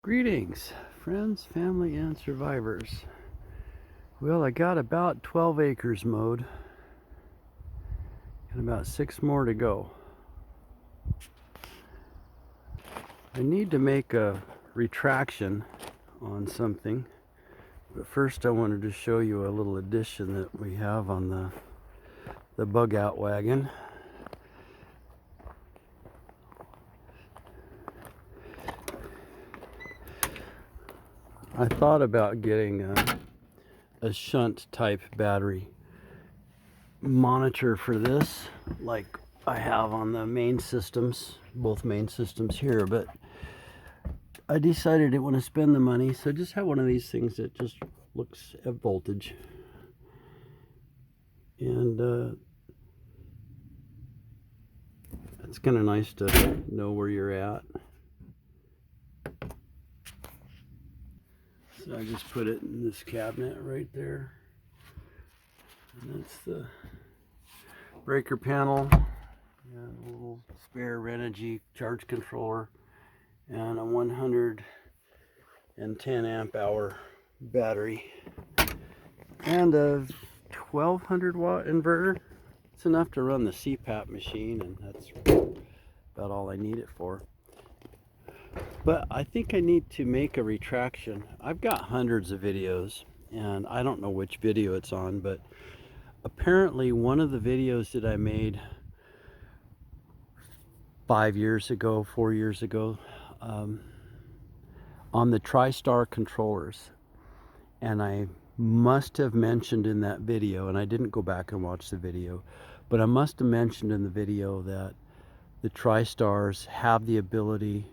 Greetings, friends, family, and survivors. Well, I got about 12 acres mowed and about 6 more to go. I need to make a retraction on something, but first I wanted to show you a little addition that we have on the bug out wagon. I thought about getting a shunt type battery monitor for this, like I have on the main systems, both main systems here, but I decided I didn't want to spend the money, so I just have one of these things that just looks at voltage. And it's kind of nice to know where you're at. So I just put it in this cabinet right there. And that's the breaker panel, and a little spare Renogy charge controller, and a 110 amp hour battery, and a 1200 watt inverter. It's enough to run the CPAP machine, and that's about all I need it for. But I think I need to make a retraction. I've got hundreds of videos, and I don't know which video it's on, but apparently one of the videos that I made 5 years ago, 4 years ago, on the Tristar controllers, and I must have mentioned in that video, and I didn't go back and watch the video, but I must have mentioned in the video that the Tristars have the ability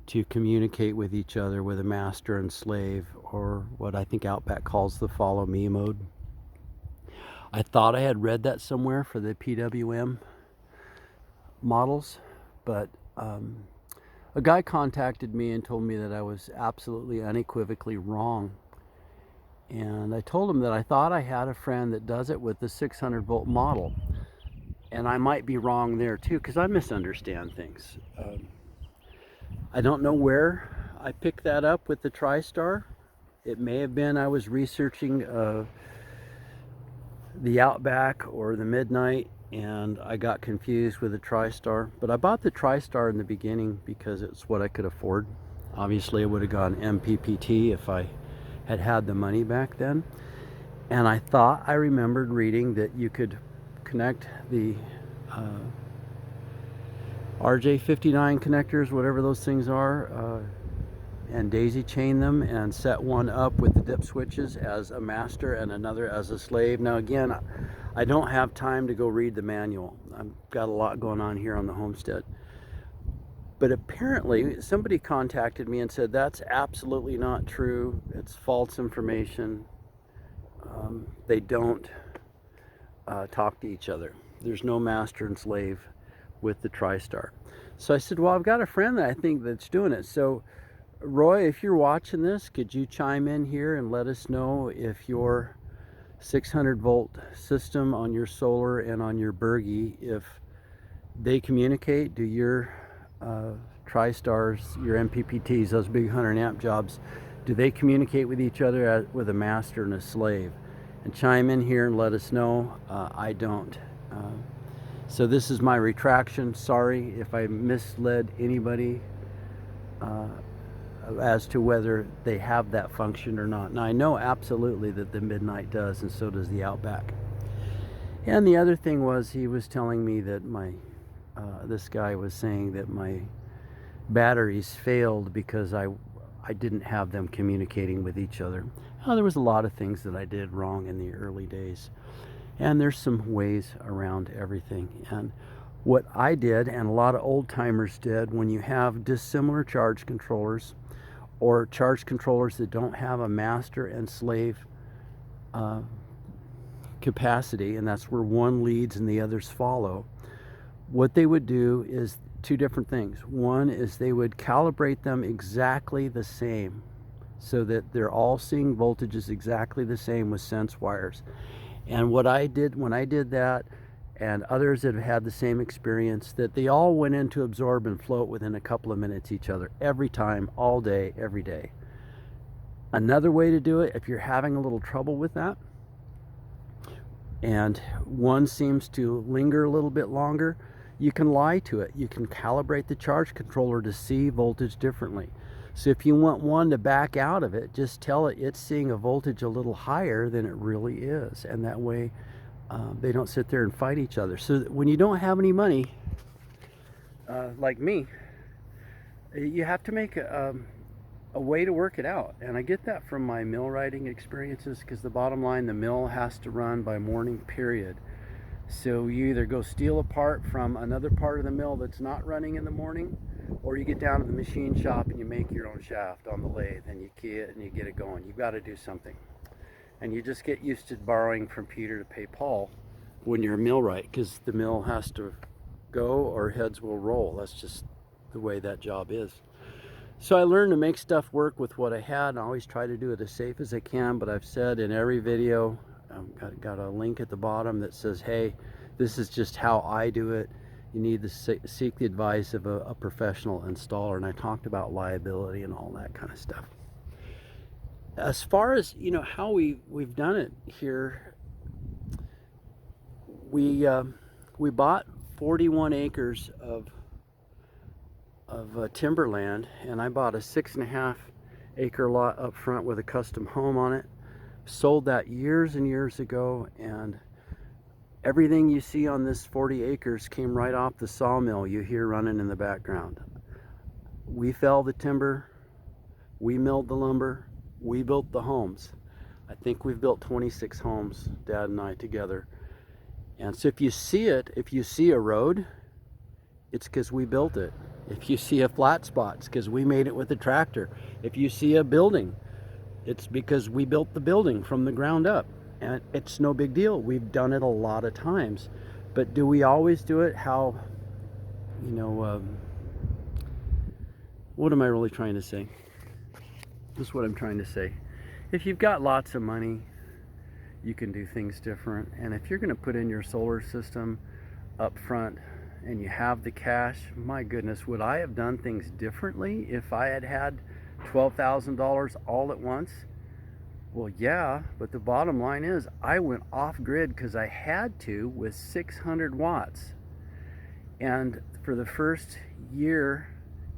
to communicate with each other with a master and slave, or what I think Outback calls the follow me mode. I thought I had read that somewhere for the PWM models, but a guy contacted me and told me that I was absolutely unequivocally wrong. And I told him that I thought I had a friend that does it with the 600 volt model, and I might be wrong there too, because I misunderstand things. I don't know where I picked that up with the Tristar. It may have been I was researching the Outback or the Midnight, and I got confused with the Tristar. But I bought the Tristar in the beginning because it's what I could afford. Obviously I would have gone MPPT if I had the money back then. And I thought I remembered reading that you could connect the RJ59 connectors, whatever those things are, and daisy chain them and set one up with the dip switches as a master and another as a slave. Now again, I don't have time to go read the manual. I've got a lot going on here on the homestead. But apparently somebody contacted me and said that's absolutely not true. It's false information. They don't talk to each other. There's no master and slave with the Tristar. So I said, well, I've got a friend that I think that's doing it. So Roy, if you're watching this, could you chime in here and let us know if your 600 volt system on your solar and on your Bergie, if they communicate? Do your Tristars, your MPPTs, those big 100 amp jobs, do they communicate with each other with a master and a slave? And chime in here and let us know. I don't. So this is my retraction. Sorry if I misled anybody as to whether they have that function or not. Now I know absolutely that the Midnight does, and so does the Outback. And the other thing was, he was telling me that this guy was saying that my batteries failed because I didn't have them communicating with each other. Now, there was a lot of things that I did wrong in the early days, and there's some ways around everything. And what I did, and a lot of old timers did, when you have dissimilar charge controllers or charge controllers that don't have a master and slave capacity, and that's where one leads and the others follow, what they would do is two different things. One is they would calibrate them exactly the same so that they're all seeing voltages exactly the same with sense wires. And what I did when I did that, and others that have had the same experience, that they all went in to absorb and float within a couple of minutes each other, every time, all day, every day. Another way to do it, if you're having a little trouble with that, and one seems to linger a little bit longer, you can lie to it. You can calibrate the charge controller to see voltage differently. So if you want one to back out of it, just tell it it's seeing a voltage a little higher than it really is, and that way they don't sit there and fight each other. So when you don't have any money, like me, you have to make a way to work it out. And I get that from my mill riding experiences, because the bottom line, the mill has to run by morning, period. So you either go steal a part from another part of the mill that's not running in the morning, or you get down to the machine shop and you make your own shaft on the lathe and you key it and you get it going. You've got to do something. And you just get used to borrowing from Peter to pay Paul when you're a millwright, because the mill has to go or heads will roll. That's just the way that job is. So I learned to make stuff work with what I had, and I always try to do it as safe as I can. But I've said in every video, got a link at the bottom that says, hey, this is just how I do it. You need to seek the advice of a professional installer. And I talked about liability and all that kind of stuff. As far as, you know, how we've done it here, we bought 41 acres of timberland, and I bought a 6.5 acre lot up front with a custom home on it. Sold that years and years ago, and everything you see on this 40 acres came right off the sawmill you hear running in the background. We fell the timber, we milled the lumber, we built the homes. I think we've built 26 homes, Dad and I together. And so if you see it, if you see a road, it's because we built it. If you see a flat spot, it's because we made it with a tractor. If you see a building, it's because we built the building from the ground up. And it's no big deal. We've done it a lot of times. But do we always do it how, you know, what am I really trying to say? This is what I'm trying to say. If you've got lots of money, you can do things different. And if you're going to put in your solar system up front and you have the cash, my goodness, would I have done things differently if I had had $12,000 all at once? Well, yeah, but the bottom line is I went off grid because I had to with 600 watts. And for the first year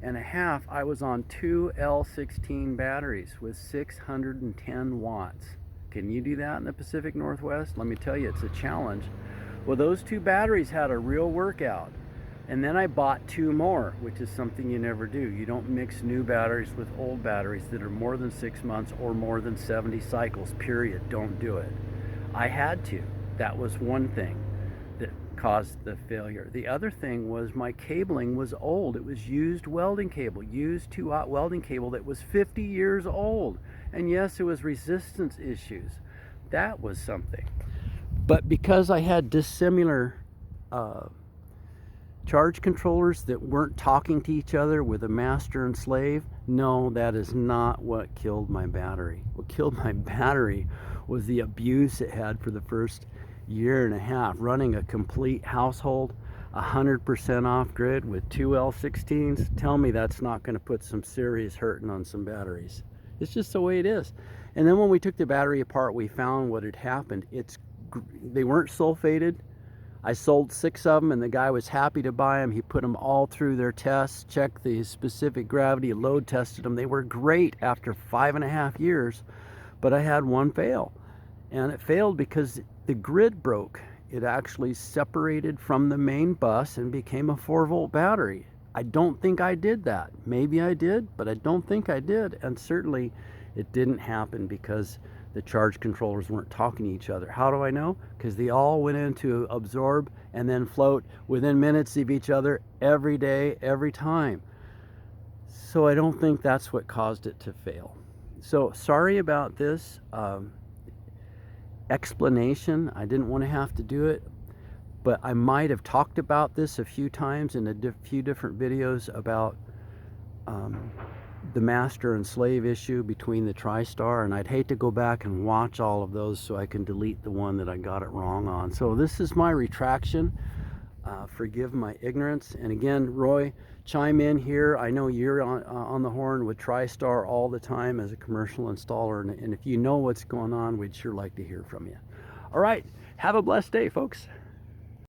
and a half, I was on 2 L16 batteries with 610 watts. Can you do that in the Pacific Northwest? Let me tell you, it's a challenge. Well, those 2 batteries had a real workout. And then I bought 2 more, which is something you never do. You don't mix new batteries with old batteries that are more than 6 months or more than 70 cycles, period. Don't do it. I had to. That was one thing that caused the failure. The other thing was my cabling was old. It was used welding cable, used 2-aught welding cable that was 50 years old. And yes, it was resistance issues. That was something. But because I had dissimilar charge controllers that weren't talking to each other with a master and slave, no, that is not what killed my battery. What killed my battery was the abuse it had for the first year and a half, running a complete household 100% off grid with 2 L16s. Tell me that's not going to put some serious hurting on some batteries. It's just the way it is. And then when we took the battery apart, we found what had happened. They weren't sulfated. I sold 6 of them, and the guy was happy to buy them. He put them all through their tests, checked the specific gravity, load tested them. They were great after 5.5 years, but I had one fail. And it failed because the grid broke. It actually separated from the main bus and became a 4-volt battery. I don't think I did that. Maybe I did, but I don't think I did. And certainly it didn't happen because the charge controllers weren't talking to each other. How do I know? Because they all went in to absorb and then float within minutes of each other every day, every time. So I don't think that's what caused it to fail. So sorry about this explanation. I didn't want to have to do it, but I might have talked about this a few times in a few different videos about the master and slave issue between the Tristar, and I'd hate to go back and watch all of those so I can delete the one that I got it wrong on. So this is my retraction. Forgive my ignorance. And again, Roy, chime in here. I know you're on the horn with Tristar all the time as a commercial installer, and if you know what's going on, we'd sure like to hear from you. All right, have a blessed day, folks.